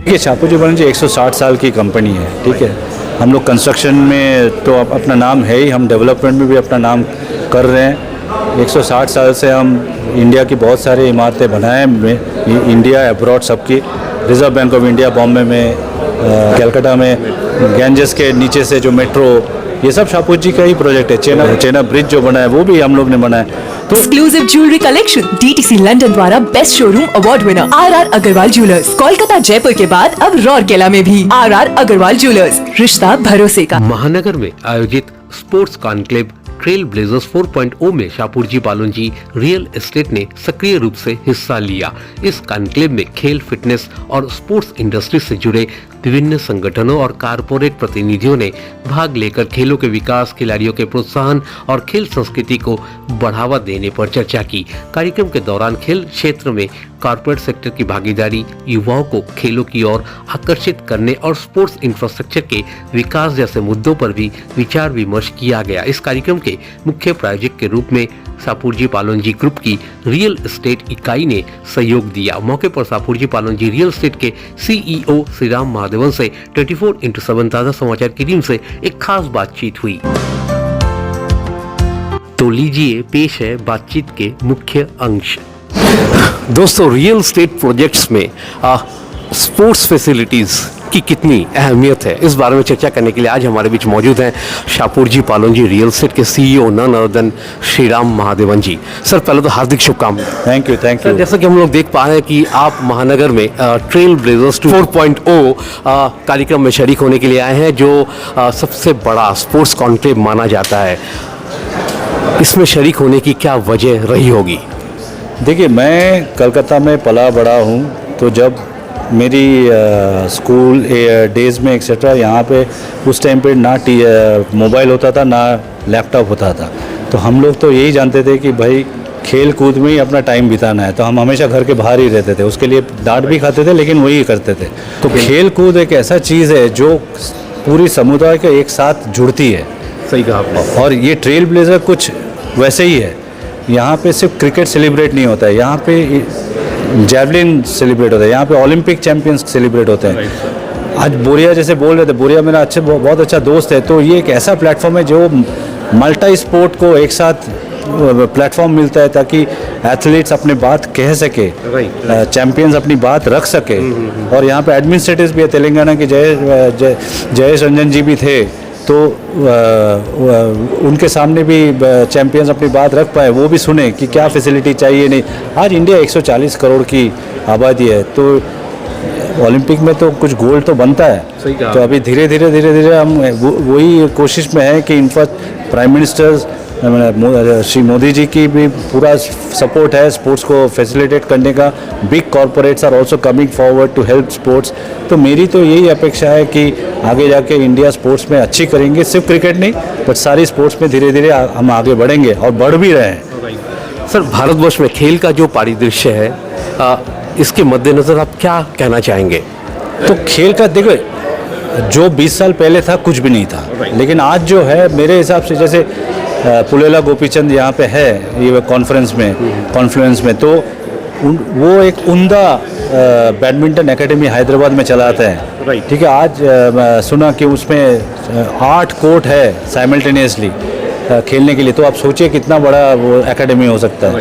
देखिए शापूरजी बालाजी 160 साल की कंपनी है, ठीक है। हम लोग कंस्ट्रक्शन में तो अपना नाम है ही, हम डेवलपमेंट में भी अपना नाम कर रहे हैं। 160 साल से हम इंडिया की बहुत सारी इमारतें बनाए हैं, इंडिया अब्रॉड सबकी। Reserve bank of India Bombay में, कलकत्ता में, गैंजेस के नीचे से जो मेट्रो, ये सब शापूरजी का ही प्रोजेक्ट है। चेना ब्रिज जो बना है वो भी हम लोग ने बनाया है। तो exclusive jewellery collection DTC London द्वारा best showroom award winner RR Agarwal jewellers, Kolkata Jaipur के बाद अब रौरकेला में भी आरआर अग्रवाल ज्वेलर्स, रिश्ता भरोसे का। महानगर में आयोजित स्पोर्ट्स कॉन्क्लेव ट्रेल ब्लेजर्स 4.0 में शापूरजी बालाजी रियल एस्टेट ने सक्रिय रूप से हिस्सा लिया। इस कॉन्क्लेव में खेल, फिटनेस और स्पोर्ट्स इंडस्ट्री से जुड़े विभिन्न संगठनों और कारपोरेट प्रतिनिधियों ने भाग लेकर खेलों के विकास, खिलाड़ियों के प्रोत्साहन और खेल संस्कृति को बढ़ावा देने पर चर्चा की। कार्यक्रम के दौरान खेल क्षेत्र में कॉर्पोरेट सेक्टर की भागीदारी, युवाओं को खेलों की ओर आकर्षित करने और स्पोर्ट्स इंफ्रास्ट्रक्चर के विकास जैसे मुद्दों पर भी विचार विमर्श किया गया। इस कार्यक्रम के मुख्य प्रायोजक के रूप में शापूरजी बालाजी ग्रुप की रियल एस्टेट इकाई ने सहयोग दिया। मौके पर शापूरजी बालाजी रियल एस्टेट के सीईओ श्रीराम महादेवन से 24/7 ताजा समाचार की टीम से एक खास बातचीत हुई। तो लीजिए पेश है बातचीत के मुख्य अंश। दोस्तों, रियल एस्टेट प्रोजेक्ट्स में स्पोर्ट्स फैसिलिटीज की कितनी अहमियत है, इस बारे में चर्चा करने के लिए आज हमारे बीच मौजूद हैं शापूरजी बालाजी रियल एस्टेट के CEO none other than Shriram Mahadevan ji. Sir, पहले तो हार्दिक शुभकामनाएं। Thank you. सर, जैसा कि हम लोग देख पा रहे हैं कि आप महानगर में ट्रेल ब्लेजर्स 4.0 कार्यक्रम में शरीक होने के लिए आए हैं, जो सबसे बड़ा स्पोर्ट्स कॉन्क्लेव माना जाता है। इसमें शरीक होने की क्या वजह रही होगी? देखिए, मैं कलकत्ता में पला बड़ा हूँ, तो जब मेरी स्कूल डेज़ में एक्सेट्रा यहाँ पे उस टाइम पे ना मोबाइल होता था, ना लैपटॉप होता था। तो हम लोग तो यही जानते थे कि भाई खेल कूद में ही अपना टाइम बिताना है, तो हम हमेशा घर के बाहर ही रहते थे। उसके लिए डांट भी खाते थे, लेकिन वही करते थे। तो खेल कूद एक ऐसा चीज़ है जो पूरी समुदाय के एक साथ जुड़ती है। सही कहा आपने। और ये ट्रेल ब्लेजर कुछ वैसे ही है। यहाँ पे सिर्फ क्रिकेट सेलिब्रेट नहीं होता है, यहाँ पे जैवलिन सेलिब्रेट होता है, यहाँ पे ओलंपिक चैंपियंस सेलिब्रेट होते हैं। आज बोरिया जैसे बोल रहे थे, बोरिया मेरा बहुत अच्छा दोस्त है। तो ये एक ऐसा प्लेटफॉर्म है जो मल्टी स्पोर्ट को एक साथ प्लेटफॉर्म मिलता है, ताकि एथलीट्स अपनी बात कह सके, चैंपियंस अपनी बात रख सके। और यहाँ पे एडमिनिस्ट्रेटिव्स भी है, तेलंगाना के जयेश रंजन जी भी थे, तो उनके सामने भी चैंपियंस अपनी बात रख पाए, वो भी सुने कि क्या फैसिलिटी चाहिए। नहीं, आज इंडिया 140 करोड़ की आबादी है, तो ओलंपिक में तो कुछ गोल्ड तो बनता है। तो अभी धीरे धीरे हम वही कोशिश में है कि प्राइम मिनिस्टर श्री मोदी जी की भी पूरा सपोर्ट है स्पोर्ट्स को फैसिलिटेट करने का। Big corporates are also coming forward to help sports. तो मेरी तो यही अपेक्षा है कि आगे जाके इंडिया स्पोर्ट्स में अच्छी करेंगे, सिर्फ क्रिकेट नहीं बट सारी स्पोर्ट्स में धीरे धीरे हम आगे बढ़ेंगे और बढ़ भी रहे हैं। सर, भारतवर्ष में खेल का जो परिदृश्य है, इसके मद्देनज़र आप क्या कहना चाहेंगे? तो खेल का देखो, जो 20 साल पहले था कुछ भी नहीं था, लेकिन आज जो है मेरे हिसाब से, जैसे पुलेला गोपीचंद यहाँ पे है ये कॉन्फ्रेंस में, तो वो एक उम्दा बैडमिंटन एकेडमी हैदराबाद में चलाते हैं। ठीक है, आज सुना कि उसमें 8 कोर्ट है साइमल्टेनियसली खेलने के लिए। तो आप सोचिए कितना बड़ा वो एकेडमी हो सकता है।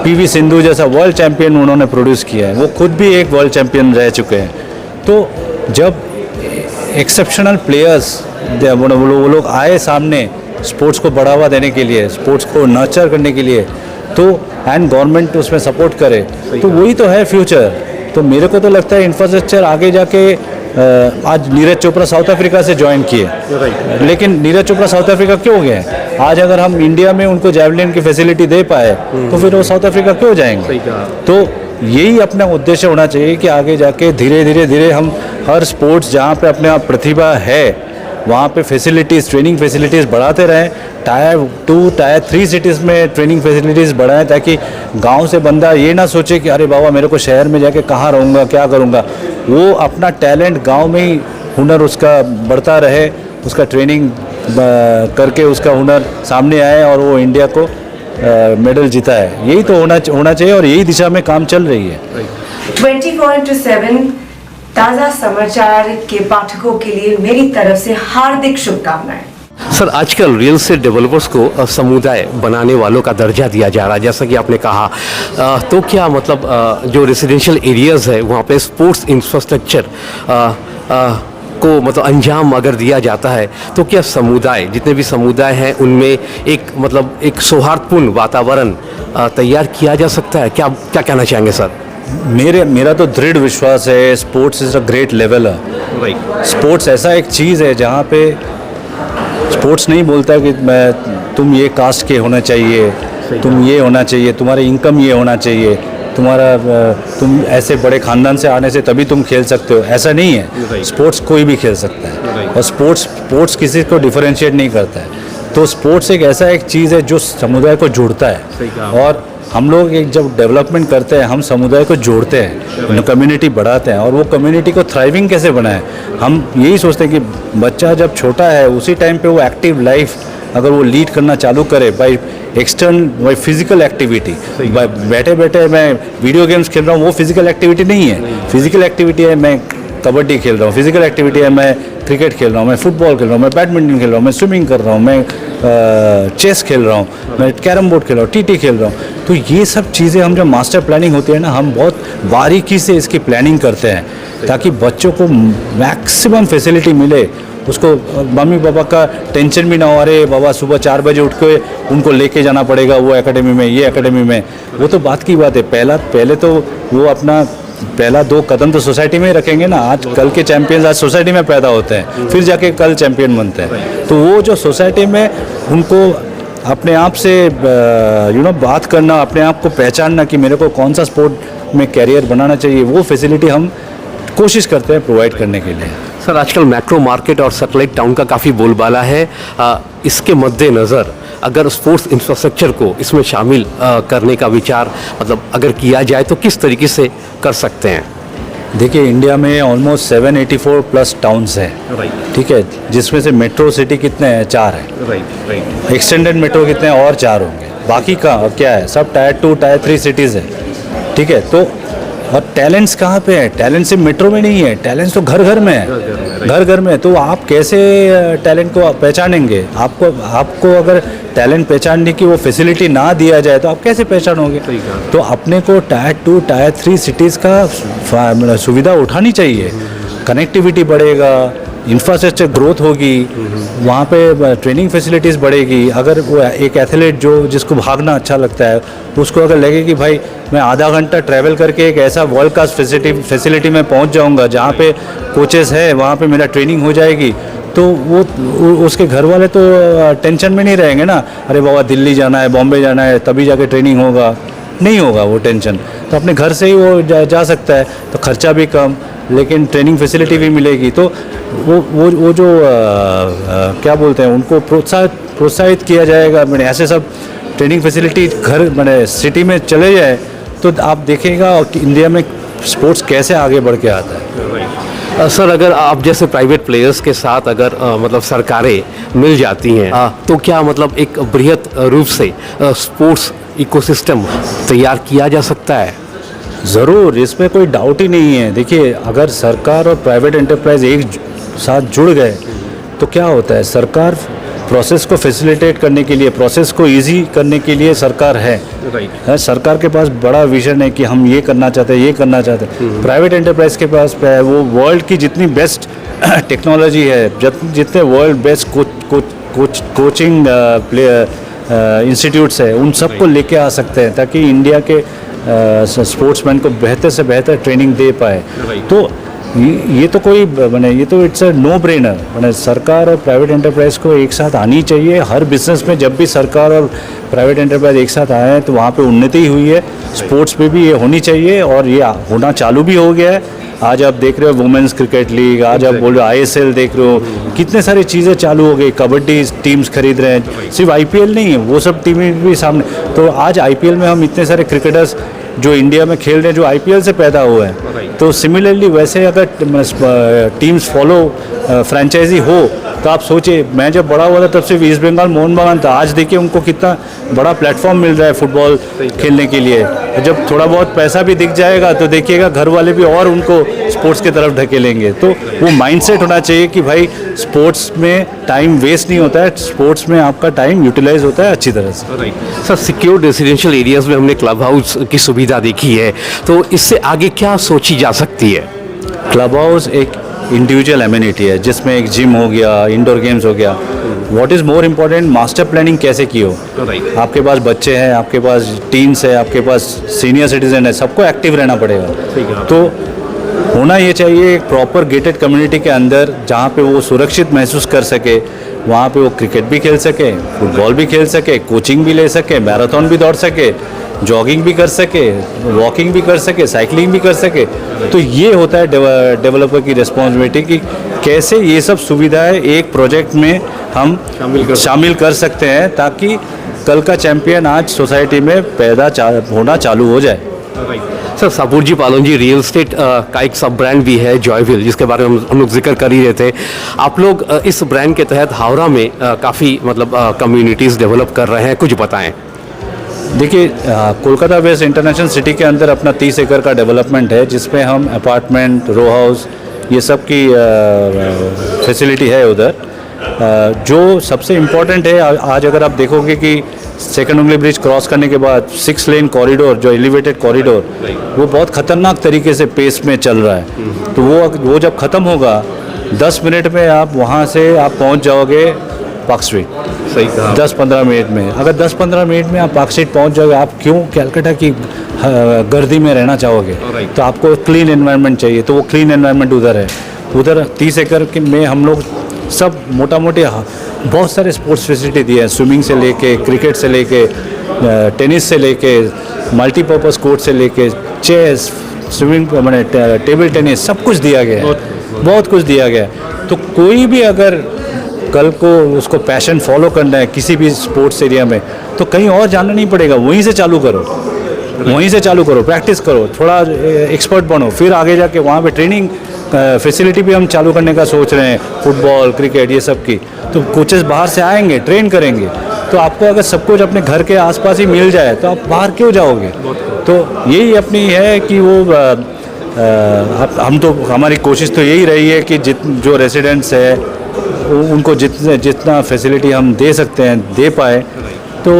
पीवी सिंधु जैसा वर्ल्ड चैंपियन उन्होंने प्रोड्यूस किया है, वो खुद भी एक वर्ल्ड चैंपियन रह चुके हैं। तो जब एक्सेप्शनल प्लेयर्स वो लोग आए सामने स्पोर्ट्स को बढ़ावा देने के लिए, स्पोर्ट्स को नर्चर करने के लिए, तो एंड गवर्नमेंट उसमें सपोर्ट करे, तो वही तो है फ्यूचर। तो मेरे को तो लगता है इंफ्रास्ट्रक्चर आगे जाके, आज नीरज चोपड़ा साउथ अफ्रीका से ज्वाइन किए, लेकिन नीरज चोपड़ा साउथ अफ्रीका क्यों गए? आज अगर हम इंडिया में उनको जैवलिन की फैसिलिटी दे पाए तो फिर वो साउथ अफ्रीका क्यों जाएंगे? तो यही अपना उद्देश्य होना चाहिए कि आगे जाके धीरे धीरे हम हर स्पोर्ट्स जहाँ पे अपने आप प्रतिभा है वहाँ पे फैसिलिटीज़, ट्रेनिंग फैसिलिटीज़ बढ़ाते रहें। टायर 2, टायर 3 सिटीज़ में ट्रेनिंग फैसिलिटीज़ बढ़ाएं, ताकि गांव से बंदा ये ना सोचे कि अरे बाबा मेरे को शहर में जाके कहाँ रहूँगा, क्या करूँगा। वो अपना टैलेंट गांव में ही, हुनर उसका बढ़ता रहे, उसका ट्रेनिंग करके उसका हुनर सामने आए और वो इंडिया को मेडल जीता है। यही तो होना चाहिए और यही दिशा में काम चल रही है। 24/7 ताज़ा समाचार के पाठकों के लिए मेरी तरफ से हार्दिक शुभकामनाएं। सर, आजकल रियल एस्टेट डेवलपर्स को समुदाय बनाने वालों का दर्जा दिया जा रहा है, जैसा कि आपने कहा। तो क्या मतलब जो रेजिडेंशियल एरियाज़ है वहाँ पे स्पोर्ट्स इंफ्रास्ट्रक्चर को मतलब अंजाम अगर दिया जाता है तो क्या समुदाय, जितने भी समुदाय हैं उनमें एक मतलब एक सौहार्दपूर्ण वातावरण तैयार किया जा सकता है? क्या क्या कहना चाहेंगे सर? मेरा तो दृढ़ विश्वास है sports is a great level है। स्पोर्ट्स ऐसा एक चीज़ है जहाँ पे स्पोर्ट्स नहीं बोलता कि तुम ये कास्ट के होना चाहिए, तुम ये होना चाहिए, तुम्हारा इनकम ये होना चाहिए, तुम ऐसे बड़े ख़ानदान से आने से तभी तुम खेल सकते हो, ऐसा नहीं है। स्पोर्ट्स कोई भी खेल सकता है और स्पोर्ट्स किसी को डिफरेंशिएट नहीं करता है। तो स्पोर्ट्स एक ऐसा एक चीज़ है जो समुदाय को जोड़ता है, और हम लोग एक जब डेवलपमेंट करते हैं हम समुदाय को जोड़ते हैं, कम्युनिटी बढ़ाते हैं, और वो कम्युनिटी को थ्राइविंग कैसे बनाएं। हम यही सोचते हैं कि बच्चा जब छोटा है उसी टाइम पे वो एक्टिव लाइफ अगर वो लीड करना चालू करे बाई बाई फिजिकल एक्टिविटी, बैठे बैठे मैं वीडियो गेम्स खेल रहा हूँ, वो फिजिकल एक्टिविटी नहीं है। फिजिकल एक्टिविटी है मैं कबड्डी खेल रहा हूँ, फिजिकल एक्टिविटी है मैं क्रिकेट खेल रहा हूँ, मैं फुटबॉल खेल रहा हूँ, मैं बैडमिंटन खेल रहा हूँ, मैं स्विमिंग कर रहा हूँ, मैं चेस खेल रहा हूँ, मैं कैरम बोर्ड खेल रहा हूँ, टीटी खेल रहा हूँ। तो ये सब चीज़ें हम जब मास्टर प्लानिंग होती है ना, हम बहुत बारीकी से इसकी प्लानिंग करते हैं ताकि बच्चों को मैक्सिमम फैसिलिटी मिले, उसको मम्मी पापा का टेंशन भी ना हो, अरे बाबा सुबह 4 बजे उठ के उनको लेके जाना पड़ेगा वो एकेडमी में, ये एकेडमी में। वो तो बात की बात है, पहले तो वो अपना पहला 2 कदम तो सोसाइटी में ही रखेंगे ना। आज कल के चैंपियंस आज सोसाइटी में पैदा होते हैं, फिर जाके कल चैंपियन बनते हैं। तो वो जो सोसाइटी में उनको अपने आप से बात करना, अपने आप को पहचानना कि मेरे को कौन सा स्पोर्ट में कैरियर बनाना चाहिए, वो फैसिलिटी हम कोशिश करते हैं प्रोवाइड करने के लिए। सर, आजकल मैक्रो मार्केट और सैटेलाइट टाउन का काफ़ी बोलबाला है। इसके मद्देनज़र अगर स्पोर्ट्स इंफ्रास्ट्रक्चर को इसमें शामिल करने का विचार मतलब अगर किया जाए तो किस तरीके से कर सकते हैं? देखिए, इंडिया में ऑलमोस्ट 784 प्लस टाउन्स हैं, ठीक है, जिसमें से मेट्रो सिटी कितने हैं? 4 है। एक्सटेंडेड मेट्रो कितने हैं? और 4 होंगे। बाकी का क्या है? सब टायर 2 टायर 3 सिटीज़ है, ठीक है। तो और टैलेंट्स कहाँ पे है? टैलेंट सिर्फ मेट्रो में नहीं है, टैलेंट्स तो घर घर में है, घर घर में। तो आप कैसे टैलेंट को पहचानेंगे? आपको अगर टैलेंट पहचानने की वो फैसिलिटी ना दिया जाए तो आप कैसे पहचानोगे? तो अपने को टायर 2 टायर 3 सिटीज़ का सुविधा उठानी चाहिए। कनेक्टिविटी बढ़ेगा, इंफ्रास्ट्रक्चर ग्रोथ होगी, वहाँ पे ट्रेनिंग फैसिलिटीज़ बढ़ेगी। अगर वो एक एथलीट जिसको भागना अच्छा लगता है, उसको अगर लगे कि भाई मैं आधा घंटा ट्रैवल करके एक ऐसा वर्ल्ड क्लास फैसिलिटी में पहुँच जाऊँगा जहाँ पे कोचेस है, वहाँ पे मेरा ट्रेनिंग हो जाएगी, तो वो उसके घर वाले तो टेंशन में नहीं रहेंगे ना, अरे बाबा दिल्ली जाना है, बॉम्बे जाना है, तभी जाके ट्रेनिंग होगा, नहीं होगा वो टेंशन। तो अपने घर से ही वो जा सकता है, तो खर्चा भी कम, लेकिन ट्रेनिंग फैसिलिटी भी मिलेगी। तो वो जो क्या बोलते हैं, उनको प्रोत्साहित किया जाएगा। मैंने ऐसे सब ट्रेनिंग फैसिलिटी घर मैंने सिटी में चले जाए तो आप देखेगा कि इंडिया में स्पोर्ट्स कैसे आगे बढ़ के आता है। सर, अगर आप जैसे प्राइवेट प्लेयर्स के साथ अगर मतलब सरकारें मिल जाती हैं तो क्या मतलब एक बृहत रूप से स्पोर्ट्स इकोसिस्टम तैयार किया जा सकता है? ज़रूर, इसमें कोई डाउट ही नहीं है। देखिए, अगर सरकार और प्राइवेट एंटरप्राइज एक साथ जुड़ गए तो क्या होता है, सरकार प्रोसेस को फैसिलिटेट करने के लिए, प्रोसेस को इजी करने के लिए सरकार है। सरकार के पास बड़ा विजन है कि हम ये करना चाहते हैं, ये करना चाहते हैं। प्राइवेट एंटरप्राइज के पास वो वर्ल्ड की जितनी बेस्ट टेक्नोलॉजी है, जितने वर्ल्ड बेस्ट कोचिंग इंस्टीट्यूट्स है, उन सबको लेके आ सकते हैं ताकि इंडिया के स्पोर्ट्समैन को बेहतर से बेहतर ट्रेनिंग दे पाए। तो ये तो कोई ये तो इट्स अ नो ब्रेनर। सरकार और प्राइवेट एंटरप्राइज को एक साथ आनी चाहिए। हर बिजनेस में जब भी सरकार और प्राइवेट एंटरप्राइज एक साथ आए हैं तो वहाँ पे उन्नति हुई है। स्पोर्ट्स में भी ये होनी चाहिए और ये होना चालू भी हो गया है। आज आप देख रहे हो वुमेन्स क्रिकेट लीग, आज आप बोल रहे हो ISL देख रहे हो, कितने सारी चीज़ें चालू हो गई। कबड्डी टीम्स खरीद रहे हैं, सिर्फ IPL नहीं है, वो सब टीमें भी सामने। तो आज IPL में हम इतने सारे क्रिकेटर्स जो इंडिया में खेल रहे हैं जो IPL से पैदा हुए हैं। तो सिमिलरली वैसे अगर टीम्स फॉलो फ्रेंचाइजी हो तो आप सोचिए, मैं जब बड़ा हुआ था तब सिर्फ ईस्ट बंगाल मोहन बागान था, आज देखिए उनको कितना बड़ा प्लेटफॉर्म मिल रहा है फुटबॉल खेलने के लिए। जब थोड़ा बहुत पैसा भी दिख जाएगा तो देखिएगा घर वाले भी और उनको स्पोर्ट्स की तरफ ढकेलेंगे। तो वो माइंडसेट होना चाहिए कि भाई स्पोर्ट्स में टाइम वेस्ट नहीं होता है, स्पोर्ट्स में आपका टाइम यूटिलाइज होता है अच्छी तरह से। सर, सिक्योर रेजिडेंशियल एरियाज में हमने क्लब हाउस की सुविधा देखी है, तो इससे आगे क्या सोची जा सकती है? क्लब हाउस एक इंडिविजुअल एमिनिटी है जिसमें एक जिम हो गया, इंडोर गेम्स हो गया। What is more important, master planning कैसे की हो। आपके पास बच्चे हैं, आपके पास टीन्स है, आपके पास सीनियर सिटीजन है, सबको एक्टिव रहना पड़ेगा। तो होना ये चाहिए एक प्रॉपर गेटेड कम्युनिटी के अंदर जहाँ पे वो सुरक्षित महसूस कर सके, वहाँ पे वो क्रिकेट भी खेल सके, फुटबॉल भी खेल सके, कोचिंग भी ले सके, मैराथन भी दौड़ सके, जॉगिंग भी कर सके, वॉकिंग भी कर सके, साइकिलिंग भी कर सके। तो ये होता है डेवलपर की रिस्पॉन्सिबिलिटी कि कैसे ये सब सुविधाएं एक प्रोजेक्ट में हम शामिल कर सकते हैं ताकि कल का चैंपियन आज सोसाइटी में पैदा होना चालू हो जाए। सर, सापुरजी पालोन जी रियल एस्टेट का एक सब ब्रांड भी है जॉयविल, जिसके बारे में हम लोग जिक्र कर ही रहे थे। आप लोग इस ब्रांड के तहत हावड़ा में काफ़ी मतलब कम्युनिटीज़ डेवलप कर रहे हैं, कुछ बताएं। देखिए, कोलकाता वेस्ट इंटरनेशनल सिटी के अंदर अपना 30 एकड़ का डेवलपमेंट है जिसमें हम अपार्टमेंट, रो हाउस, ये सब की फैसिलिटी है उधर। जो सबसे इम्पोर्टेंट है, आज अगर आप देखोगे कि सेकंड उंगली ब्रिज क्रॉस करने के बाद 6 लेन कॉरिडोर, जो एलिवेटेड कॉरिडोर, वो बहुत ख़तरनाक तरीके से पेस में चल रहा है। तो वो जब ख़त्म होगा 10 मिनट में आप वहाँ से आप पहुँच जाओगे पार्क स्ट्रीट। सही कहा। 10-15 मिनट में, अगर 10-15 मिनट में आप पार्क स्ट्रीट पहुँच जाओगे, आप क्यों कलकत्ता की गर्दी में रहना चाहोगे? तो आपको क्लीन एनवायरनमेंट चाहिए, तो वो क्लीन एनवायरनमेंट उधर है। उधर 30 एकड़ में हम लोग सब मोटा मोटी बहुत सारे स्पोर्ट्स फैसिलिटी दिए हैं, स्विमिंग से लेके, क्रिकेट से लेके, टेनिस से लेके, मल्टीपर्पज़ कोर्ट से लेके, चेस, स्विमिंग, मैंने टेबल टेनिस, सब कुछ दिया गया है, बहुत कुछ दिया गया है। तो कोई भी अगर कल को उसको पैशन फॉलो करना है किसी भी स्पोर्ट्स एरिया में, तो कहीं और जाना नहीं पड़ेगा, वहीं से चालू करो, वहीं से चालू करो, प्रैक्टिस करो, थोड़ा एक्सपर्ट बनो, फिर आगे जाके वहाँ पे ट्रेनिंग फैसिलिटी भी हम चालू करने का सोच रहे हैं, फुटबॉल, क्रिकेट, ये सब की। तो कोचेस बाहर से आएंगे, ट्रेन करेंगे। तो आपको अगर सब कुछ अपने घर के आसपास ही मिल जाए तो आप बाहर क्यों जाओगे? तो यही अपनी है कि वो हम तो, हमारी कोशिश तो यही रही है कि जो रेसिडेंट्स है उनको जितना फैसिलिटी हम दे सकते हैं दे पाए। तो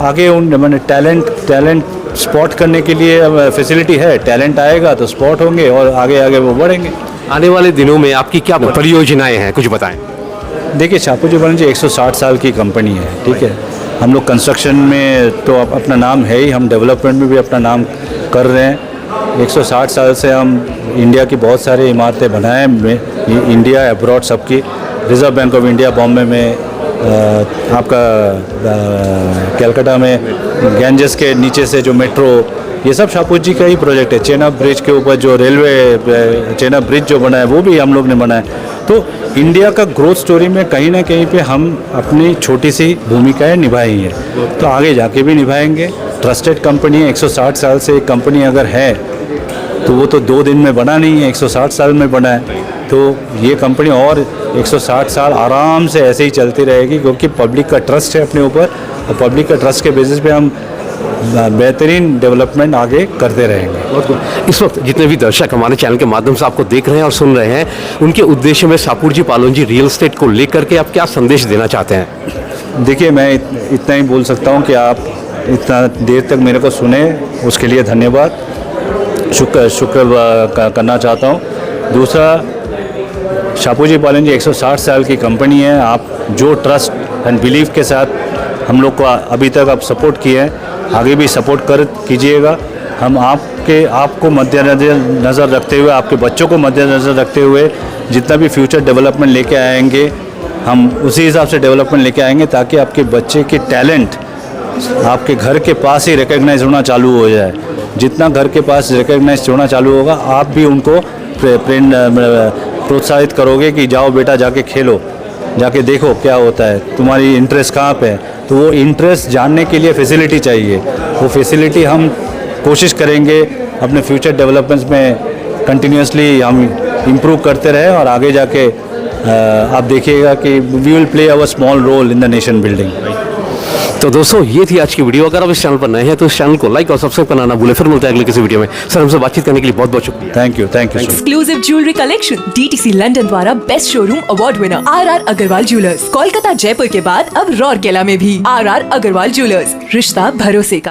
आगे मैंने टैलेंट स्पॉट करने के लिए फैसिलिटी है, टैलेंट आएगा तो स्पॉट होंगे और आगे आगे वो बढ़ेंगे। आने वाले दिनों में आपकी क्या परियोजनाएं हैं, कुछ बताएं। देखिए, सापुरजी पालोन जी 160 साल की कंपनी है, ठीक है। हम लोग कंस्ट्रक्शन में तो अपना नाम है ही, हम डेवलपमेंट में भी अपना नाम कर रहे हैं। 160 साल से हम इंडिया की बहुत सारी इमारतें बनाए हैं, इंडिया अब्रॉड सबकी। Reserve bank of India Bombay में, आपका कलकत्ता में गैंजेस के नीचे से जो मेट्रो, ये सब शाहपुर जी का ही प्रोजेक्ट है। चेनाब ब्रिज के ऊपर जो रेलवे, चेनाब ब्रिज जो बना है वो भी हम लोग ने बनाया। तो इंडिया का ग्रोथ स्टोरी में कहीं ना कहीं पे हम अपनी छोटी सी भूमिकाएं निभाई हैं, तो आगे जाके भी निभाएंगे। ट्रस्टेड कंपनी है, 160 साल से एक कंपनी अगर है तो वो तो 2 दिन में बना नहीं है, 160 साल में बना है। तो ये कंपनी और 160 साल आराम से ऐसे ही चलती रहेगी, क्योंकि पब्लिक का ट्रस्ट है अपने ऊपर, और पब्लिक का ट्रस्ट के बेसिस पे हम बेहतरीन डेवलपमेंट आगे करते रहेंगे। इस वक्त जितने भी दर्शक हमारे चैनल के माध्यम से आपको देख रहे हैं और सुन रहे हैं, उनके उद्देश्य में सापुरजी पालोन जी रियल एस्टेट को लेकर के आप क्या संदेश देना चाहते हैं? देखिए, मैं इतना ही बोल सकता हूँ कि आप इतना देर तक मेरे को सुने, उसके लिए धन्यवाद, शुक्र करना चाहता हूँ। दूसरा, सापुरजी पालोन जी 160 साल की कंपनी है। आप जो ट्रस्ट एंड बिलीव के साथ हम लोग को अभी तक आप सपोर्ट किए हैं, आगे भी सपोर्ट कीजिएगा। हम आपको मद्देनज़र रखते हुए, आपके बच्चों को मद्देनज़र रखते हुए जितना भी फ्यूचर डेवलपमेंट लेके आएंगे, हम उसी हिसाब से डेवलपमेंट लेके आएंगे, ताकि आपके बच्चे के टैलेंट आपके घर के पास ही रिकग्नाइज होना चालू हो जाए। जितना घर के पास रिकग्नाइज होना चालू होगा, आप भी उनको प्रोत्साहित करोगे कि जाओ बेटा, जाके खेलो, जाके देखो क्या होता है, तुम्हारी इंटरेस्ट कहाँ पे है। तो वो इंटरेस्ट जानने के लिए फैसिलिटी चाहिए, वो फैसिलिटी हम कोशिश करेंगे अपने फ्यूचर डेवलपमेंट्स में कंटिन्यूसली हम इम्प्रूव करते रहे, और आगे जाके आप देखिएगा कि we will play our small role in the nation building. तो दोस्तों ये थी आज की वीडियो। अगर आप इस चैनल पर नए हैं तो इस चैनल को लाइक और सब्सक्राइब करना ना भूलें। फिर मिलते हैं अगले किसी वीडियो में। सर हमसे बातचीत करने के लिए बहुत बहुत शुक्रिया। Thank you so much. Exclusive jewellery collection DTC London द्वारा best showroom award winner RR Agarwal jewellers, Kolkata Jaipur के बाद अब रौरकेला में भी। आरआर अग्रवाल ज्वेलर्स, रिश्ता भरोसे का।